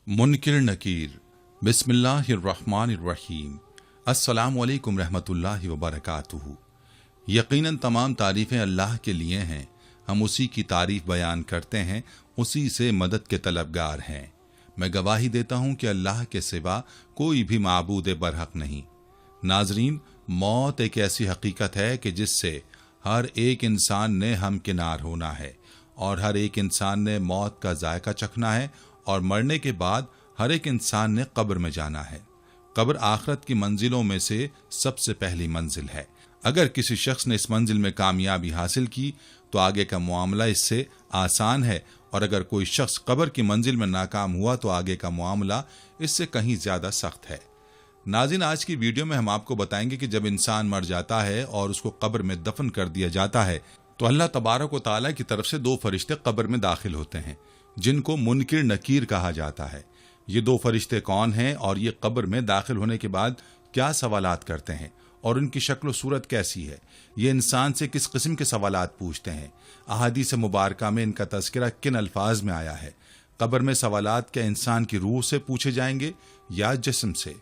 मुनकिर नकीर। बिस्मिल्लाहिर्रहमानिर्रहीम। अस्सलामु अलैकुम रहमतुल्लाहि व बरकातुहू। यकीनन तमाम तारीफ़ें अल्लाह के लिए हैं, हम उसी की तारीफ़ बयान करते हैं, उसी से मदद के तलबगार हैं। मैं गवाही देता हूँ कि अल्लाह के सिवा कोई भी माबूद बरहक नहीं। नाजरीन, मौत एक ऐसी हकीकत है कि जिससे हर एक इंसान ने हमकिनार होना है और हर एक इंसान ने मौत का जायका चखना है और मरने के बाद हर एक इंसान ने कब्र में जाना है। कब्र आखिरत की मंजिलों में से सबसे पहली मंजिल है। अगर किसी शख्स ने इस मंजिल में कामयाबी हासिल की तो आगे का मामला इससे आसान है, और अगर कोई शख्स कब्र की मंजिल में नाकाम हुआ तो आगे का मामला इससे कहीं ज्यादा सख्त है। नाज़रीन, आज की वीडियो में हम आपको बताएंगे कि जब इंसान मर जाता है और उसको कब्र में दफन कर दिया जाता है तो अल्लाह तबारक व तआला की तरफ से दो फरिश्ते कब्र में दाखिल होते हैं, जिनको मुनकिर नकीर कहा जाता है। ये दो फरिश्ते कौन हैं और ये कब्र में दाखिल होने के बाद क्या सवालात करते हैं और उनकी शक्ल सूरत कैसी है, ये इंसान से किस किस्म के सवालात पूछते हैं। अहादीस मुबारका में इनका तज़किरा किन अल्फाज में आया है। कब्र में सवालात क्या इंसान की रूह से पूछे जाएंगे या जिस्म से?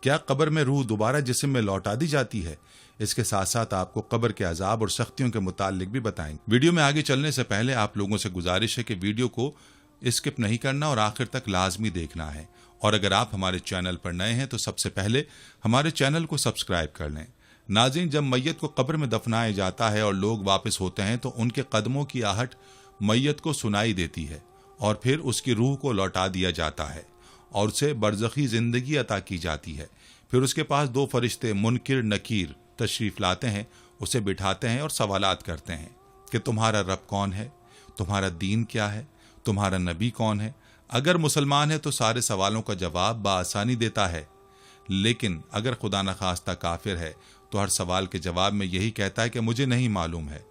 क्या कब्र में रूह दोबारा जिस्म में लौटा दी जाती है? इसके साथ साथ आपको कब्र के अजाब और सख्तियों के मुतालिक भी बताएंगे। वीडियो में आगे चलने से पहले आप लोगों से गुजारिश है कि वीडियो को स्किप नहीं करना और आखिर तक लाजमी देखना है, और अगर आप हमारे चैनल पर नए हैं तो सबसे पहले हमारे चैनल को सब्सक्राइब कर लें। नाज़रीन, जब मैयत को कब्र में दफनाया जाता है और लोग वापस होते हैं तो उनके कदमों की आहट मैयत को सुनाई देती है और फिर उसकी रूह को लौटा दिया जाता है और उसे बरज़खी जिंदगी अता की जाती है। फिर उसके पास दो फरिश्ते मुनकिर नकीर तशरीफ लाते हैं, उसे बिठाते हैं और सवालात करते हैं कि तुम्हारा रब कौन है, तुम्हारा दीन क्या है, तुम्हारा नबी कौन है। अगर मुसलमान है तो सारे सवालों का जवाब बआसानी देता है, लेकिन अगर खुदा न खास्ता काफिर है तो हर सवाल के जवाब में यही कहता है कि मुझे नहीं मालूम है।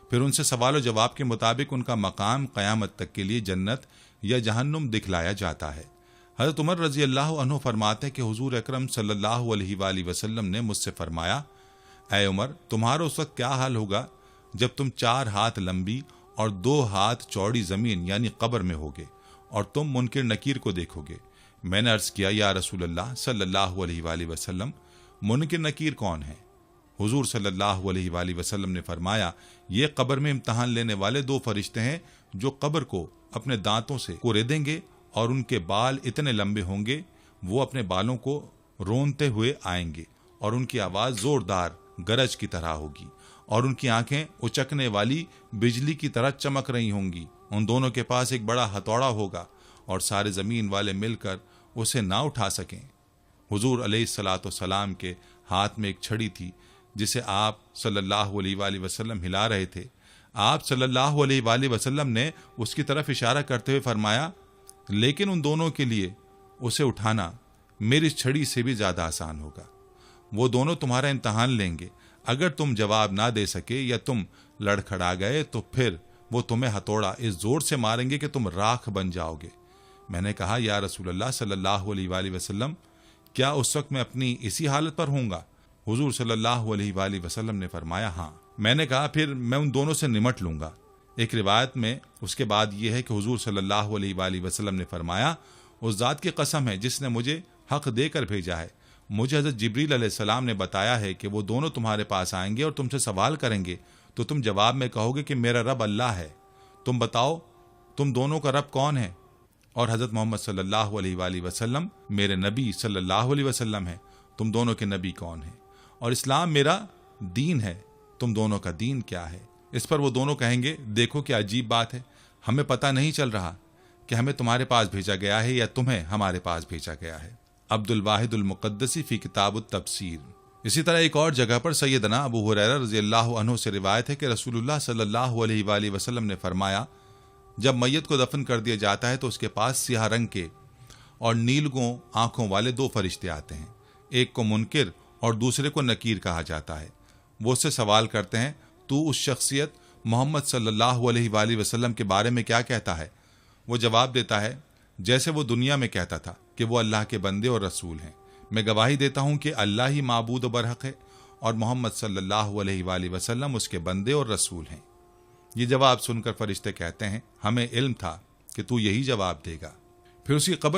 फिर उनसे सवाल और जवाब के मुताबिक उनका मकाम क़यामत तक के लिए जन्नत या जहन्नुम दिखलाया जाता है। हज़रत उमर रज़ी अल्लाह अन्हु फरमाते हैं कि हुज़ूर अकरम सल्लल्लाहु अलैहि वसल्लम ने मुझसे फरमाया, ऐ उमर, तुम्हारा उस वक्त क्या हाल होगा जब तुम 4 हाथ लंबी और 2 हाथ चौड़ी जमीन यानी कब्र में होगे और तुम मुनकिर नकीर को देखोगे। मैंने अर्ज किया, या रसूल अल्लाह सल्लल्लाहु अलैहि वसल्लम, मुनकिर नकीर कौन है? हुजूर सल्लल्लाहु अलैहि वसल्लम ने फरमाया, ये कब्र में इम्तहान लेने वाले 2 फरिश्ते हैं जो कब्र को अपने दांतों से कुरेदेंगे और उनके बाल इतने लंबे होंगे वो अपने बालों को रोनते हुए आएंगे और उनकी आवाज जोरदार गरज की तरह होगी और उनकी आंखें उचकने वाली बिजली की तरह चमक रही होंगी। उन दोनों के पास एक बड़ा हथौड़ा होगा और सारे जमीन वाले मिलकर उसे ना उठा सकें। हुजूर अलैहिस्सलाम के हाथ में एक छड़ी थी जिसे आप सल्लल्लाहु अलैहि वसल्लम हिला रहे थे। आप सल्लल्लाहु अलैहि वसल्लम ने उसकी तरफ इशारा करते हुए फरमाया, लेकिन उन दोनों के लिए उसे उठाना मेरी छड़ी से भी ज्यादा आसान होगा। वो दोनों तुम्हारा इम्तहान लेंगे। अगर तुम जवाब ना दे सके या तुम लड़खड़ा गए तो फिर वो तुम्हें हथौड़ा इस जोर से मारेंगे कि तुम राख बन जाओगे। मैंने कहा, या रसूल अल्लाह सल्लल्लाहु अलैहि वसल्लम, क्या उस वक्त मैं अपनी इसी हालत पर होऊंगा? हुजूर सल्लल्लाहु अलैहि वसल्लम ने फरमाया, हाँ। मैंने कहा, फिर मैं उन दोनों से निमट लूंगा। एक रिवायत में उसके बाद यह है कि हुजूर सल्लल्लाहु अलैहि वसल्लम ने फरमाया, उस जात की कसम है जिसने मुझे हक देकर भेजा है, मुझे हज़रत जिब्रील अलैहिस्सलाम ने बताया है कि वो दोनों तुम्हारे पास आएंगे और तुमसे सवाल करेंगे तो तुम जवाब में कहोगे कि मेरा रब अल्लाह है। तुम बताओ तुम दोनों का रब कौन है? और हज़रत मोहम्मद सल्लल्लाहु अलैहि वसल्लम मेरे नबी सल्लल्लाहु अलैहि वसल्लम है। तुम दोनों के नबी कौन है? और इस्लाम मेरा दीन है। तुम दोनों का दीन क्या है? इस पर वो दोनों कहेंगे, देखो क्या अजीब बात है, हमें पता नहीं चल रहा कि हमें तुम्हारे पास भेजा गया है या तुम्हें हमारे पास भेजा गया है। अब्दुल वाहिदुल मुक़द्दसी फी किताबुत तफसीर। इसी तरह एक और जगह पर सैयदना अबू हुरैरा रज़ी अल्लाह अन्हु से रिवायत है कि रसूलुल्लाह सल्लल्लाहु अलैहि वसल्लम ने फरमाया, जब मैयत को दफन कर दिया जाता है तो उसके पास सियाह रंग के और नीलगों आंखों वाले 2 फरिश्ते आते हैं। एक को मुनकिर और दूसरे को नकीर कहा जाता है। वो उससे सवाल करते हैं, तू उस शख्सियत मोहम्मद सल्लल्लाहु अलैहि वसल्लम के बारे में क्या कहता है? वो जवाब देता है, जैसे वो दुनिया में कहता था कि वो अल्लाह के बंदे और रसूल हैं। मैं गवाही देता हूँ कि अल्लाह ही माबूद बरहक है और मोहम्मद सल्लल्लाहु अलैहि वसल्लम उसके बंदे और रसूल हैं। ये जवाब सुनकर फरिश्ते कहते हैं, हमें इल्म था कि तू यही जवाब देगा। फिर उसकी कब्र